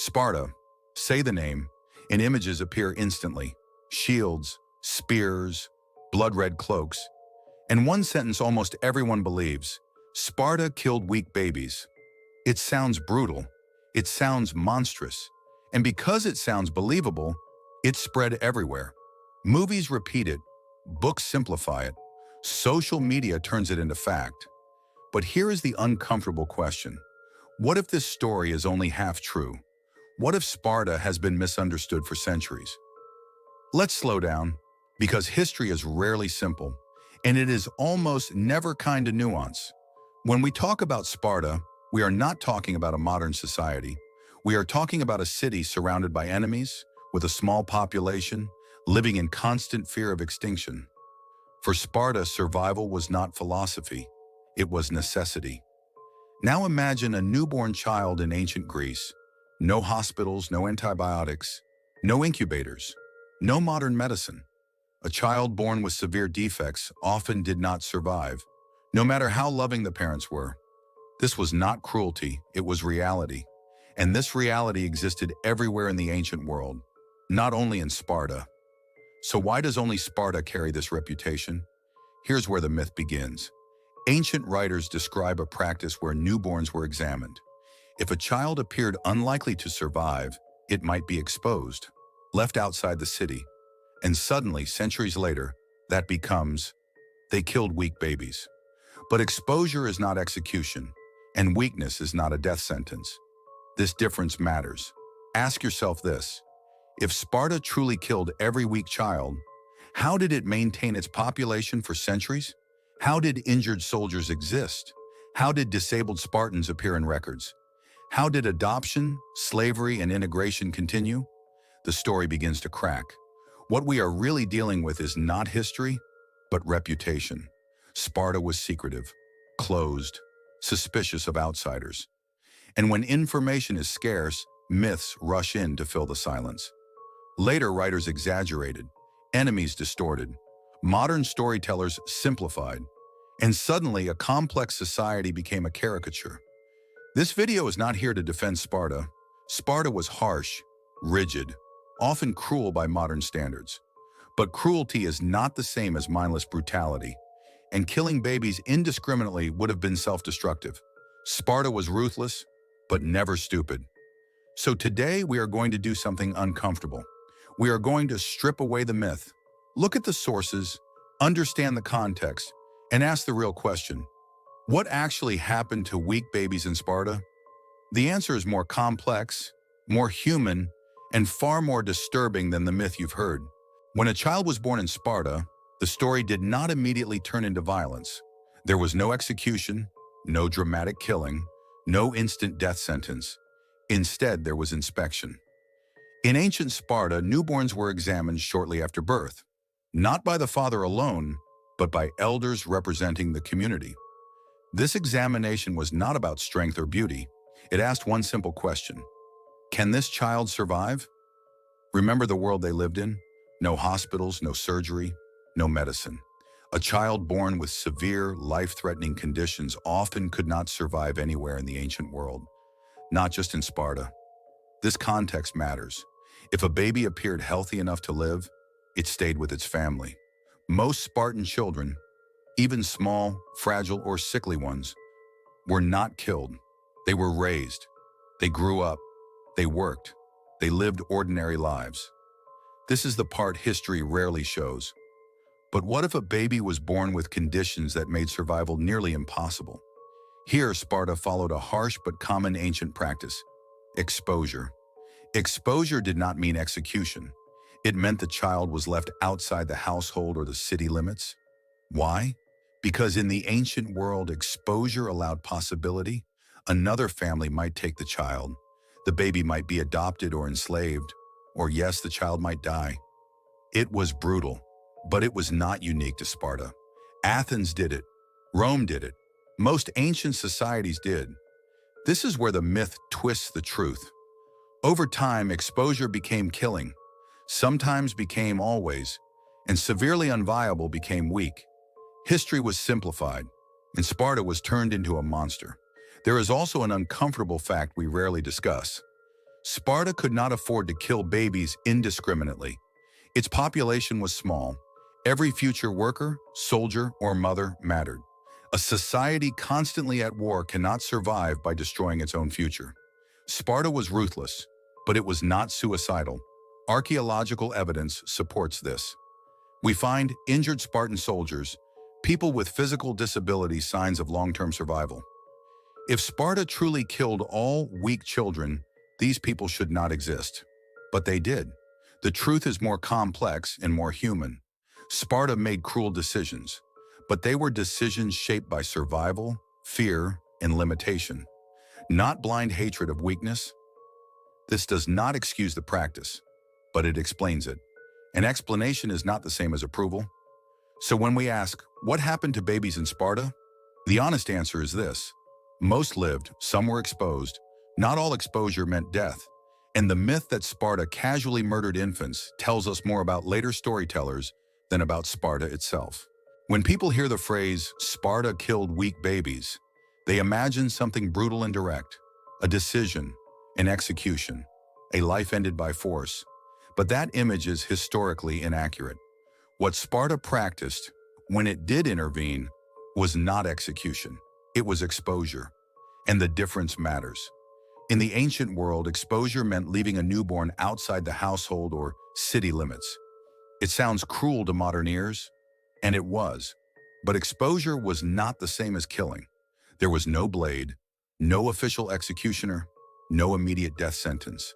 Sparta, say the name, and images appear instantly. Shields, spears, blood-red cloaks. And one sentence almost everyone believes: Sparta killed weak babies. It sounds brutal. It sounds monstrous. And because it sounds believable, it's spread everywhere. Movies repeat it, books simplify it, social media turns it into fact. But here is the uncomfortable question. What if this story is only half true? What if Sparta has been misunderstood for centuries? Let's slow down, because history is rarely simple, and it is almost never kind of nuance. When we talk about Sparta, we are not talking about a modern society. We are talking about a city surrounded by enemies, with a small population, living in constant fear of extinction. For Sparta, survival was not philosophy, it was necessity. Now imagine a newborn child in ancient Greece. No hospitals, no antibiotics, no incubators, no modern medicine. A child born with severe defects often did not survive, no matter how loving the parents were. This was not cruelty, it was reality. And this reality existed everywhere in the ancient world, not only in Sparta. So why does only Sparta carry this reputation? Here's where the myth begins. Ancient writers describe a practice where newborns were examined. If a child appeared unlikely to survive, it might be exposed, left outside the city. And suddenly, centuries later, that becomes, they killed weak babies. But exposure is not execution, and weakness is not a death sentence. This difference matters. Ask yourself this: if Sparta truly killed every weak child, how did it maintain its population for centuries? How did injured soldiers exist? How did disabled Spartans appear in records? How did adoption, slavery, and integration continue? The story begins to crack. What we are really dealing with is not history, but reputation. Sparta was secretive, closed, suspicious of outsiders. And when information is scarce, myths rush in to fill the silence. Later, writers exaggerated, enemies distorted, modern storytellers simplified, and suddenly a complex society became a caricature. This video is not here to defend Sparta. Sparta was harsh, rigid, often cruel by modern standards. But cruelty is not the same as mindless brutality, and killing babies indiscriminately would have been self-destructive. Sparta was ruthless, but never stupid. So today we are going to do something uncomfortable. We are going to strip away the myth, look at the sources, understand the context, and ask the real question: what actually happened to weak babies in Sparta? The answer is more complex, more human, and far more disturbing than the myth you've heard. When a child was born in Sparta, the story did not immediately turn into violence. There was no execution, no dramatic killing, no instant death sentence. Instead, there was inspection. In ancient Sparta, newborns were examined shortly after birth, not by the father alone, but by elders representing the community. This examination was not about strength or beauty. It asked one simple question: can this child survive? Remember the world they lived in? No hospitals, no surgery, no medicine. A child born with severe, life-threatening conditions often could not survive anywhere in the ancient world, not just in Sparta. This context matters. If a baby appeared healthy enough to live, it stayed with its family. Most Spartan children, even small, fragile, or sickly ones, were not killed. They were raised. They grew up. They worked. They lived ordinary lives. This is the part history rarely shows. But what if a baby was born with conditions that made survival nearly impossible? Here, Sparta followed a harsh but common ancient practice: exposure. Exposure did not mean execution. It meant the child was left outside the household or the city limits. Why? Because in the ancient world, exposure allowed possibility. Another family might take the child. The baby might be adopted or enslaved, or yes, the child might die. It was brutal, but it was not unique to Sparta. Athens did it. Rome did it. Most ancient societies did. This is where the myth twists the truth. Over time, exposure became killing, sometimes became always, and severely unviable became weak. History was simplified, and Sparta was turned into a monster. There is also an uncomfortable fact we rarely discuss. Sparta could not afford to kill babies indiscriminately. Its population was small. Every future worker, soldier, or mother mattered. A society constantly at war cannot survive by destroying its own future. Sparta was ruthless, but it was not suicidal. Archaeological evidence supports this. We find injured Spartan soldiers, people with physical disabilities, signs of long-term survival. If Sparta truly killed all weak children, these people should not exist. But they did. The truth is more complex and more human. Sparta made cruel decisions, but they were decisions shaped by survival, fear, and limitation, not blind hatred of weakness. This does not excuse the practice, but it explains it. An explanation is not the same as approval. So when we ask, what happened to babies in Sparta? The honest answer is this. Most lived, some were exposed. Not all exposure meant death. And the myth that Sparta casually murdered infants tells us more about later storytellers than about Sparta itself. When people hear the phrase, Sparta killed weak babies, they imagine something brutal and direct, a decision, an execution, a life ended by force. But that image is historically inaccurate. What Sparta practiced, when it did intervene, was not execution. It was exposure. And the difference matters. In the ancient world, exposure meant leaving a newborn outside the household or city limits. It sounds cruel to modern ears, and it was. But exposure was not the same as killing. There was no blade, no official executioner, no immediate death sentence.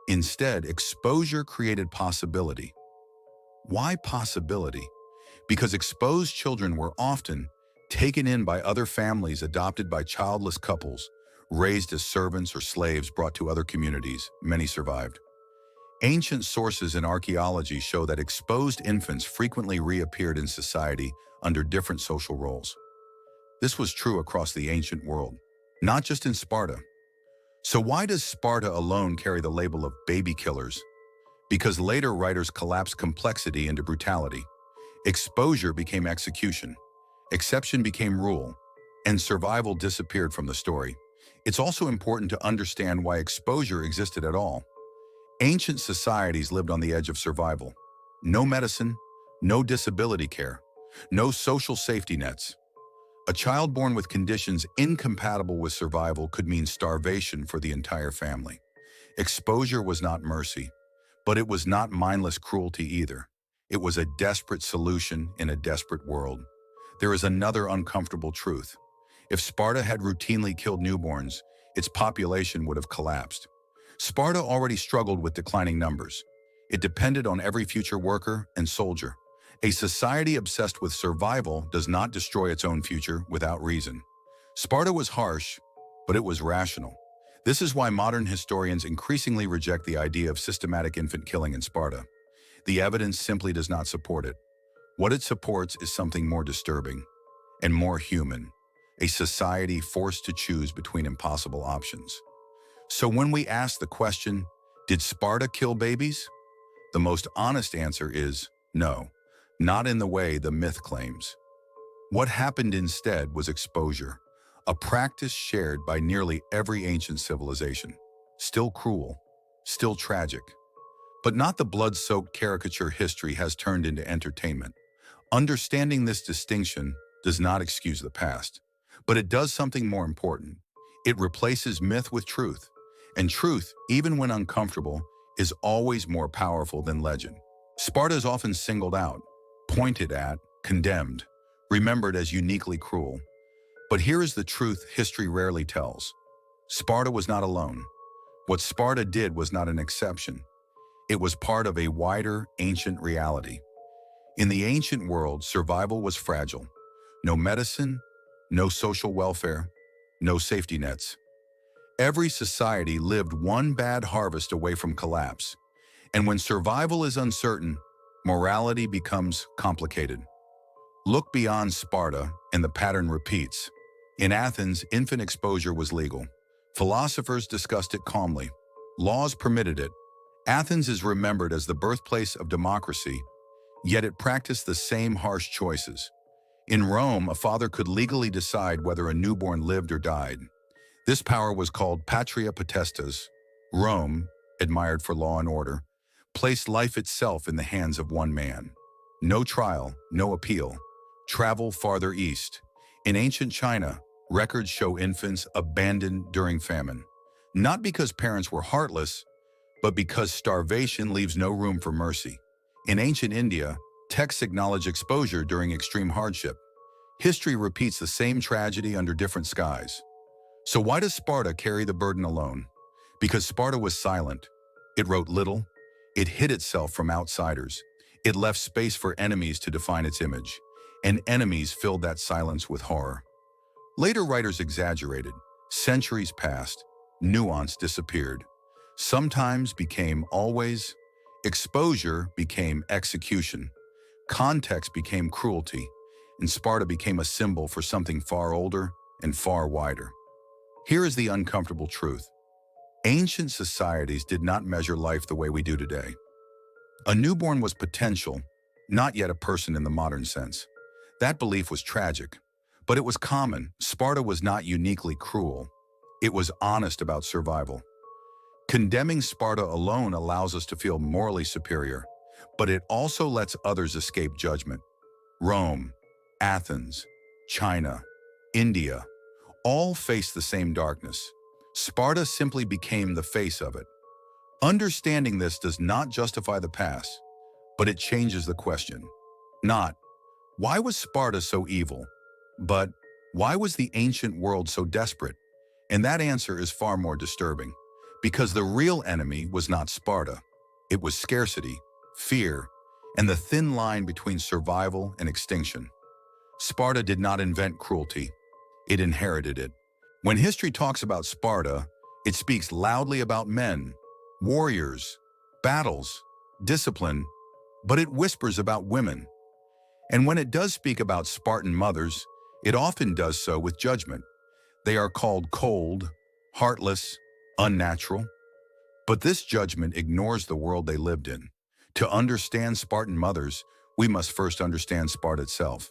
Instead, exposure created possibility. Why possibility? Because exposed children were often taken in by other families, adopted by childless couples, raised as servants or slaves brought to other communities. Many survived. Ancient sources in archaeology show that exposed infants frequently reappeared in society under different social roles. This was true across the ancient world, not just in Sparta. So why does Sparta alone carry the label of baby killers? Because later writers collapsed complexity into brutality. Exposure became execution, exception became rule, and survival disappeared from the story. It's also important to understand why exposure existed at all. Ancient societies lived on the edge of survival. No medicine, no disability care, no social safety nets. A child born with conditions incompatible with survival could mean starvation for the entire family. Exposure was not mercy, but it was not mindless cruelty either. It was a desperate solution in a desperate world. There is another uncomfortable truth. If Sparta had routinely killed newborns, its population would have collapsed. Sparta already struggled with declining numbers. It depended on every future worker and soldier. A society obsessed with survival does not destroy its own future without reason. Sparta was harsh, but it was rational. This is why modern historians increasingly reject the idea of systematic infant killing in Sparta. The evidence simply does not support it. What it supports is something more disturbing and more human, a society forced to choose between impossible options. So when we ask the question, did Sparta kill babies? The most honest answer is no, not in the way the myth claims. What happened instead was exposure, a practice shared by nearly every ancient civilization. Still cruel, still tragic, but not the blood-soaked caricature history has turned into entertainment. Understanding this distinction does not excuse the past, but it does something more important. It replaces myth with truth. And truth, even when uncomfortable, is always more powerful than legend. Sparta is often singled out, pointed at, condemned, remembered as uniquely cruel. But here is the truth history rarely tells. Sparta was not alone. What Sparta did was not an exception. It was part of a wider, ancient reality. In the ancient world, survival was fragile. No medicine, no social welfare, no safety nets. Every society lived one bad harvest away from collapse. And when survival is uncertain, morality becomes complicated. Look beyond Sparta, and the pattern repeats. In Athens, infant exposure was legal. Philosophers discussed it calmly. Laws permitted it. Athens is remembered as the birthplace of democracy, yet it practiced the same harsh choices. In Rome, a father could legally decide whether a newborn lived or died. This power was called patria potestas, Rome, admired for law and order, placed life itself in the hands of one man. No trial, no appeal. Travel farther east. In ancient China, records show infants abandoned during famine. Not because parents were heartless, but because starvation leaves no room for mercy. In ancient India, texts acknowledge exposure during extreme hardship. History repeats the same tragedy under different skies. So why does Sparta carry the burden alone? Because Sparta was silent. It wrote little. It hid itself from outsiders. It left space for enemies to define its image. And enemies filled that silence with horror. Later writers exaggerated. Centuries passed. Nuance disappeared. Sometimes became always. Exposure became execution. Context became cruelty. And Sparta became a symbol for something far older and far wider. Here is the uncomfortable truth. Ancient societies did not measure life the way we do today. A newborn was potential, not yet a person in the modern sense. That belief was tragic, but it was common. Sparta was not uniquely cruel. It was honest about survival. Condemning Sparta alone allows us to feel morally superior, but it also lets others escape judgment. Rome, Athens, China, India, all face the same darkness. Sparta simply became the face of it. Understanding this does not justify the past, but it changes the question. Not, why was Sparta so evil? But, why was the ancient world so desperate? And that answer is far more disturbing, because the real enemy was not Sparta. It was scarcity, fear, and the thin line between survival and extinction. Sparta did not invent cruelty. It inherited it. When history talks about Sparta, it speaks loudly about men, warriors, battles, discipline, but it whispers about women. And when it does speak about Spartan mothers, it often does so with judgment. They are called cold, heartless, unnatural. But this judgment ignores the world they lived in. To understand Spartan mothers, we must first understand Sparta itself.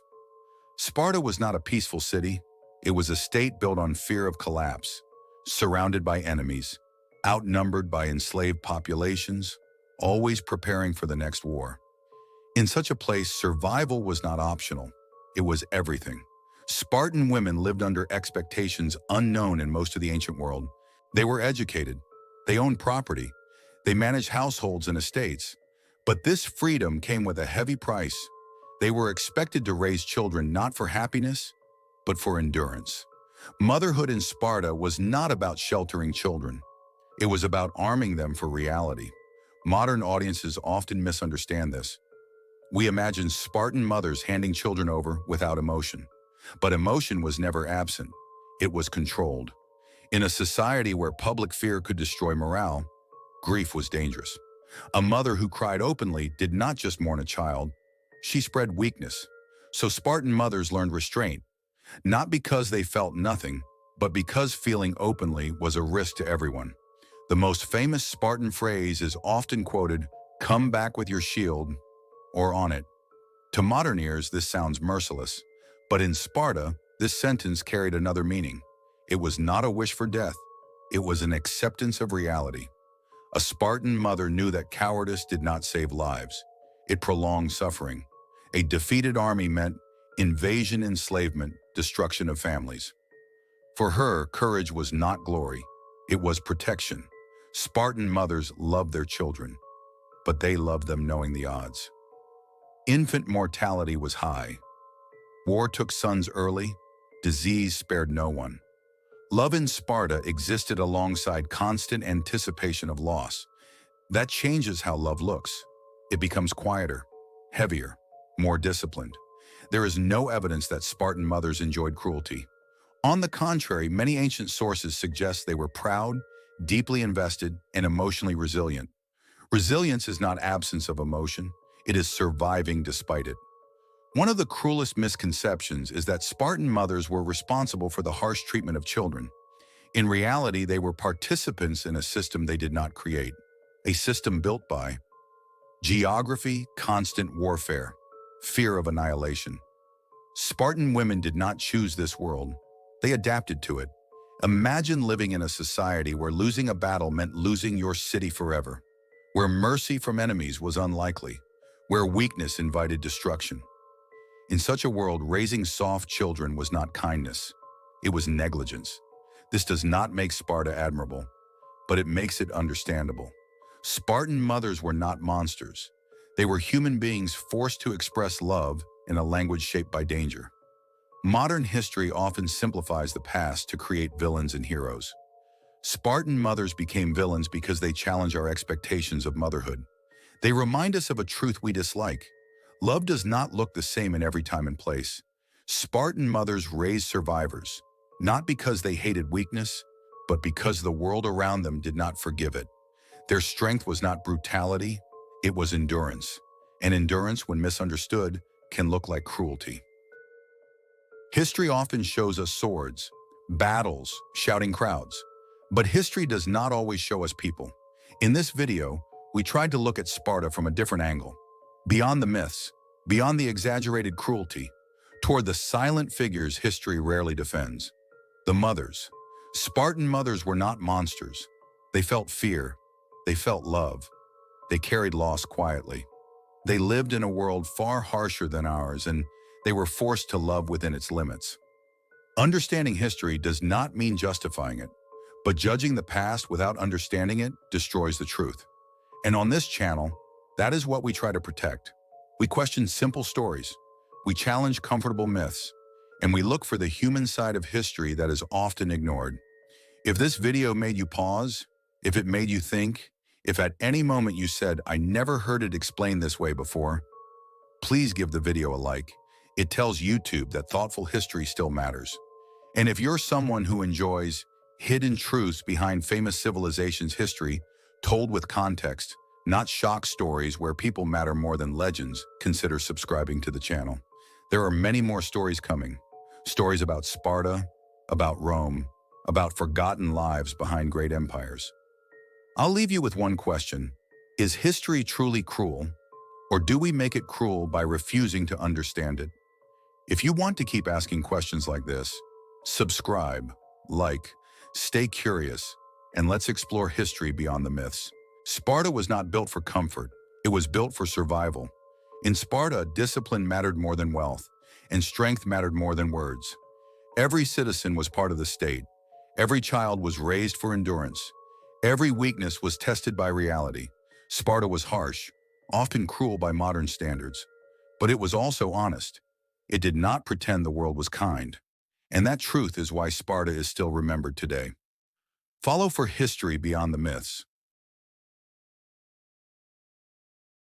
Sparta was not a peaceful city. It was a state built on fear of collapse, surrounded by enemies, outnumbered by enslaved populations, always preparing for the next war. In such a place, survival was not optional. It was everything. Spartan women lived under expectations unknown in most of the ancient world. They were educated. They owned property. They managed households and estates. But this freedom came with a heavy price. They were expected to raise children not for happiness, but for endurance. Motherhood in Sparta was not about sheltering children. It was about arming them for reality. Modern audiences often misunderstand this. We imagine Spartan mothers handing children over without emotion. But emotion was never absent. It was controlled. In a society where public fear could destroy morale, grief was dangerous. A mother who cried openly did not just mourn a child, she spread weakness. So Spartan mothers learned restraint, not because they felt nothing, but because feeling openly was a risk to everyone. The most famous Spartan phrase is often quoted, "Come back with your shield," or "on it." To modern ears, this sounds merciless, but in Sparta, this sentence carried another meaning. It was not a wish for death. It was an acceptance of reality. A Spartan mother knew that cowardice did not save lives. It prolonged suffering. A defeated army meant invasion, enslavement, destruction of families. For her, courage was not glory. It was protection. Spartan mothers loved their children, but they loved them knowing the odds. Infant mortality was high. War took sons early. Disease spared no one. Love in Sparta existed alongside constant anticipation of loss. That changes how love looks. It becomes quieter, heavier, more disciplined. There is no evidence that Spartan mothers enjoyed cruelty. On the contrary, many ancient sources suggest they were proud, deeply invested, and emotionally resilient. Resilience is not absence of emotion. It is surviving despite it. One of the cruelest misconceptions is that Spartan mothers were responsible for the harsh treatment of children. In reality, they were participants in a system they did not create, a system built by geography, constant warfare, fear of annihilation. Spartan women did not choose this world. They adapted to it. Imagine living in a society where losing a battle meant losing your city forever, where mercy from enemies was unlikely, where weakness invited destruction. In such a world, raising soft children was not kindness. It was negligence. This does not make Sparta admirable, but it makes it understandable. Spartan mothers were not monsters. They were human beings forced to express love in a language shaped by danger. Modern history often simplifies the past to create villains and heroes. Spartan mothers became villains because they challenge our expectations of motherhood. They remind us of a truth we dislike. Love does not look the same in every time and place. Spartan mothers raised survivors, not because they hated weakness, but because the world around them did not forgive it. Their strength was not brutality, it was endurance. And endurance, when misunderstood, can look like cruelty. History often shows us swords, battles, shouting crowds. But history does not always show us people. In this video, we tried to look at Sparta from a different angle. Beyond the myths, beyond the exaggerated cruelty, toward the silent figures history rarely defends. The mothers. Spartan mothers were not monsters. They felt fear. They felt love. They carried loss quietly. They lived in a world far harsher than ours, and they were forced to love within its limits. Understanding history does not mean justifying it, but judging the past without understanding it destroys the truth. And on this channel, that is what we try to protect. We question simple stories, we challenge comfortable myths, and we look for the human side of history that is often ignored. If this video made you pause, if it made you think, if at any moment you said, "I never heard it explained this way before," please give the video a like. It tells YouTube that thoughtful history still matters. And if you're someone who enjoys hidden truths behind famous civilizations' history, told with context, not shock stories where people matter more than legends, consider subscribing to the channel. There are many more stories coming. Stories about Sparta, about Rome, about forgotten lives behind great empires. I'll leave you with one question. Is history truly cruel, or do we make it cruel by refusing to understand it? If you want to keep asking questions like this, subscribe, like, stay curious, and let's explore history beyond the myths. Sparta was not built for comfort. It was built for survival. In Sparta, discipline mattered more than wealth, and strength mattered more than words. Every citizen was part of the state. Every child was raised for endurance. Every weakness was tested by reality. Sparta was harsh, often cruel by modern standards, but it was also honest. It did not pretend the world was kind. And that truth is why Sparta is still remembered today. Follow for history beyond the myths.